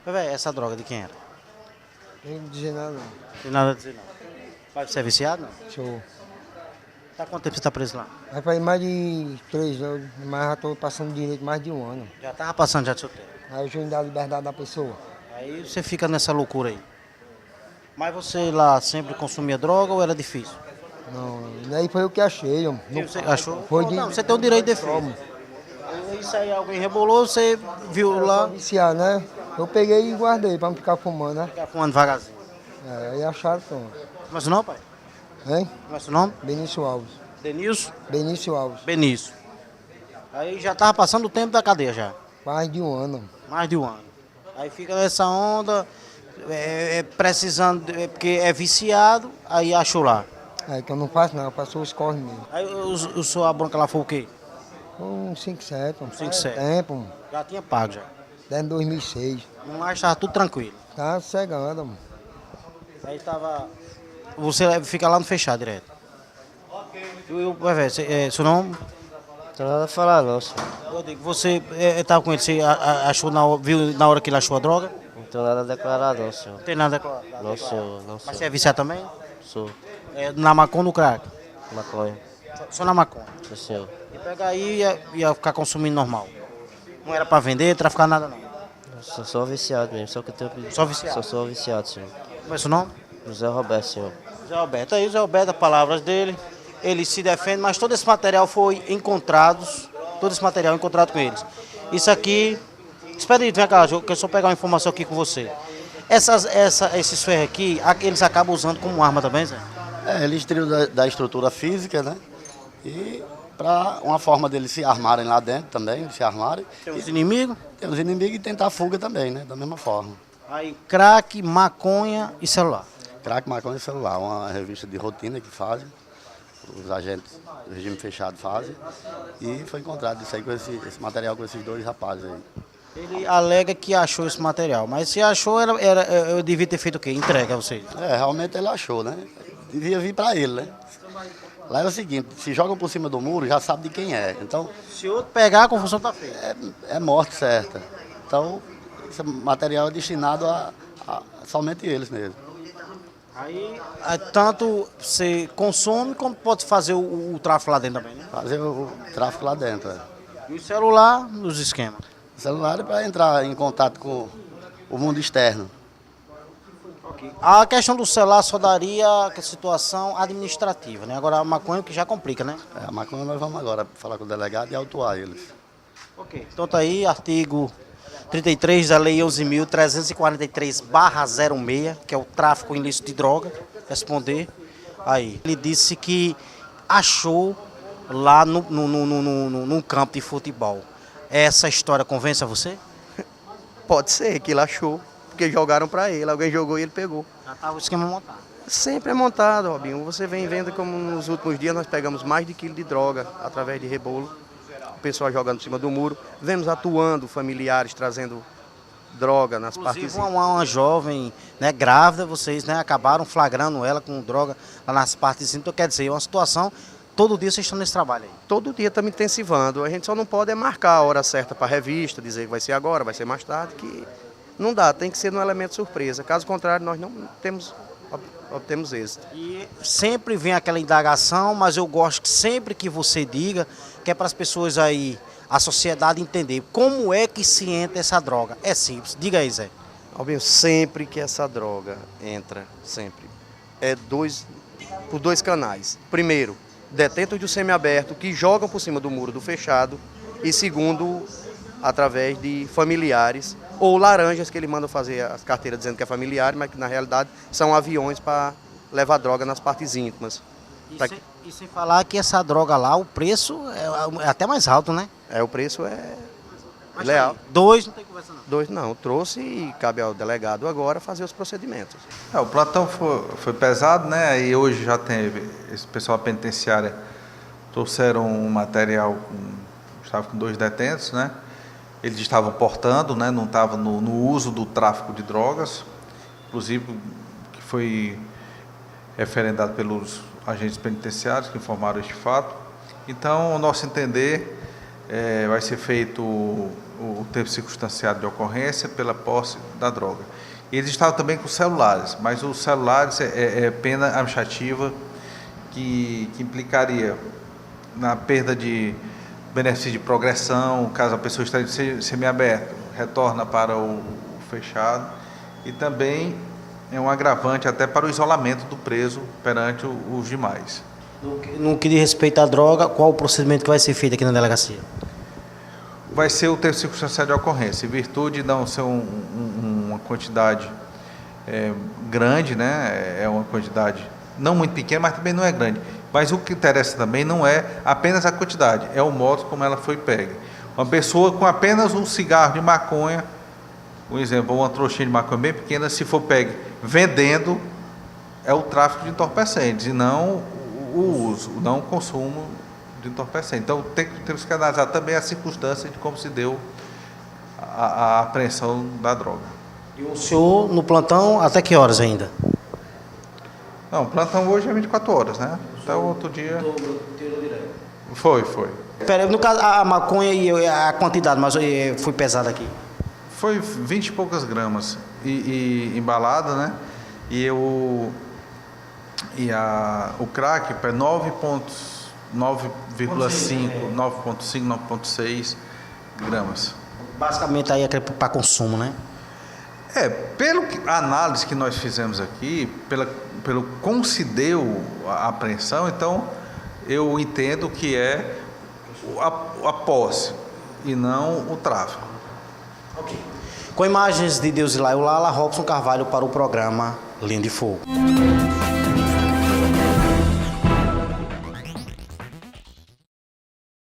Mas, velho, essa droga de quem era? Não vou dizer nada não. Não tem nada a dizer, não. Mas você é viciado, não? Sou. Tá quanto tempo você tá preso lá? Vai fazer mais de 3 anos, mas já estou passando direito mais de 1 ano. Já tava passando já de seu tempo. Aí o juiz dá a liberdade da pessoa. Aí você fica nessa loucura aí. Mas você lá sempre consumia droga ou era difícil? Não, daí foi o que achei. Ó. E você achou? Foi Pô, de... não, você tem o direito de defesa. Isso aí alguém rebolou, você viu lá, Viciar, né? Eu peguei e guardei pra não ficar fumando, né? ficar fumando devagarzinho. Aí acharam, pronto. Como é seu nome, pai? Hein? Como é seu nome? Benício Alves. Denilson Benício Alves. Benício. Aí já tava passando o tempo da cadeia já. Mais de 1 ano. Mais de 1 ano. Aí fica nessa onda, precisando, porque é viciado, aí achou lá. É que eu não faço não, eu faço os corres mesmo. Aí o senhor, a bronca lá foi o quê? Um 5-7, um 5-7. tempo, Já tinha pago já. desde 2006. Mas estava tudo tranquilo. Tá cegando, mano. Aí tava. Você fica lá no fechado direto. Seu nome? Não tem nada a falar não, senhor. Eu digo, você estava com ele, você achou viu na hora que ele achou a droga? Não tenho nada a declarar não, senhor. Não tem nada com Não, senhor. Não, Mas senhor. você é viciado também? Sou Na maconha ou no crack? maconha. Só na maconha. Sim, senhor. E pega aí e ia ficar consumindo normal. Não era pra vender, traficar nada não. Sou só viciado mesmo, só que eu tenho... Só viciado? Sou só viciado, senhor. Como é seu nome? José Roberto, senhor. Zé Alberto. Aí o Zé Alberto, as palavras dele, ele se defende, mas todo esse material foi encontrado com eles. Isso aqui, Expedito, vem cá, que eu só pegar uma informação aqui com você. Esses ferros aqui, eles acabam usando como arma também, Zé? Eles tiram da estrutura física, né? E para uma forma deles se armarem lá dentro também, se armarem. Tem os inimigos? Tem os inimigos e tentar a fuga também, né? Da mesma forma. Aí, crack, maconha e celular. Crack, maconha e celular, uma revista de rotina que fazem, os agentes do regime fechado fazem. E foi encontrado isso aí com esse material com esses dois rapazes aí. Ele alega que achou esse material, mas se achou, eu devia ter feito o quê? Entrega a vocês. Realmente ele achou, né? Devia vir para ele, né? Lá é o seguinte, se jogam por cima do muro, já sabe de quem é. Então, Se outro pegar, a confusão tá feita. é morte certa. Então, esse material é destinado a somente eles mesmo. Aí, tanto você consome, como pode fazer o tráfico lá dentro também, né? Fazer o tráfico lá dentro. E o celular, nos esquemas. O celular é para entrar em contato com o mundo externo. A questão do celular só daria a situação administrativa, né? Agora a maconha que já complica, né? A maconha nós vamos agora falar com o delegado e autuar eles. Ok. Então tá aí, artigo 33 da Lei 11.343/06, que é o tráfico ilícito de droga, responder. Aí, ele disse que achou lá num campo de futebol. Essa história convence a você? Pode ser que ele achou, porque jogaram para ele, alguém jogou e ele pegou. Já estava o esquema montado. Sempre é montado, Robinho. Você vem vendo como nos últimos dias nós pegamos mais de quilo de droga através de rebolo. O pessoal jogando em cima do muro. Vemos atuando familiares, trazendo droga nas Inclusive partes. uma jovem, né, grávida, vocês, né, acabaram flagrando ela com droga lá nas partes. Então quer dizer, é uma situação, todo dia vocês estão nesse trabalho aí. Todo dia estamos intensivando. A gente só não pode marcar a hora certa para a revista, dizer que vai ser agora, vai ser mais tarde, que não dá, tem que ser no elemento surpresa. Caso contrário, nós não obtemos êxito. E sempre vem aquela indagação, mas eu gosto que sempre que você diga, que é para as pessoas aí, a sociedade entender como é que se entra essa droga. É simples, diga aí, Zé. Albinho, sempre que essa droga entra, sempre, por dois canais. Primeiro, detentos do semiaberto que jogam por cima do muro do fechado. E segundo, através de familiares ou laranjas que ele manda fazer as carteiras dizendo que é familiar, mas que na realidade são aviões para levar droga nas partes íntimas. E sem falar que essa droga lá, o preço é até mais alto, né? O preço é Mas leal. aí, 2 não tem conversa não. 2 não, trouxe e cabe ao delegado agora fazer os procedimentos. O platão foi pesado, né? E hoje já teve, esse pessoal penitenciário trouxeram um material, estava com 2 detentos, né? Eles estavam portando, né? Não estavam no uso do tráfico de drogas, inclusive que foi referendado pelos agentes penitenciários que informaram este fato. Então, ao nosso entender, vai ser feito o termo circunstanciado de ocorrência pela posse da droga. Eles estavam também com celulares, mas os celulares é pena administrativa que implicaria na perda de benefício de progressão, caso a pessoa esteja em semiaberto, retorna para o fechado, e também é um agravante até para o isolamento do preso perante os demais. No que diz respeito à droga, qual o procedimento que vai ser feito aqui na delegacia? Vai ser o termo circunstanciado de ocorrência, em virtude de não ser uma quantidade grande, né? É uma quantidade não muito pequena, mas também não é grande. Mas o que interessa também não é apenas a quantidade, é o modo como ela foi pega. Uma pessoa com apenas um cigarro de maconha, por exemplo, uma trouxinha de maconha bem pequena, se for pega vendendo, é o tráfico de entorpecentes, e não o uso, não o consumo de entorpecentes. Então, temos que analisar também a circunstância de como se deu a apreensão da droga. E o senhor, no plantão, até que horas ainda? Não, o plantão hoje é 24 horas, né? Até o outro dia... Foi. Pera, no caso, a maconha e a quantidade, mas foi pesada aqui? Foi 20 e poucas gramas e embalada, né? O crack é 9,5, 9,6 gramas. Basicamente aí é para consumo, né? A análise que nós fizemos aqui, pelo como se deu a apreensão, então eu entendo que é a posse e não o tráfico. Ok. Com imagens de Deus e Lala, Robson Carvalho para o programa Linha de Fogo.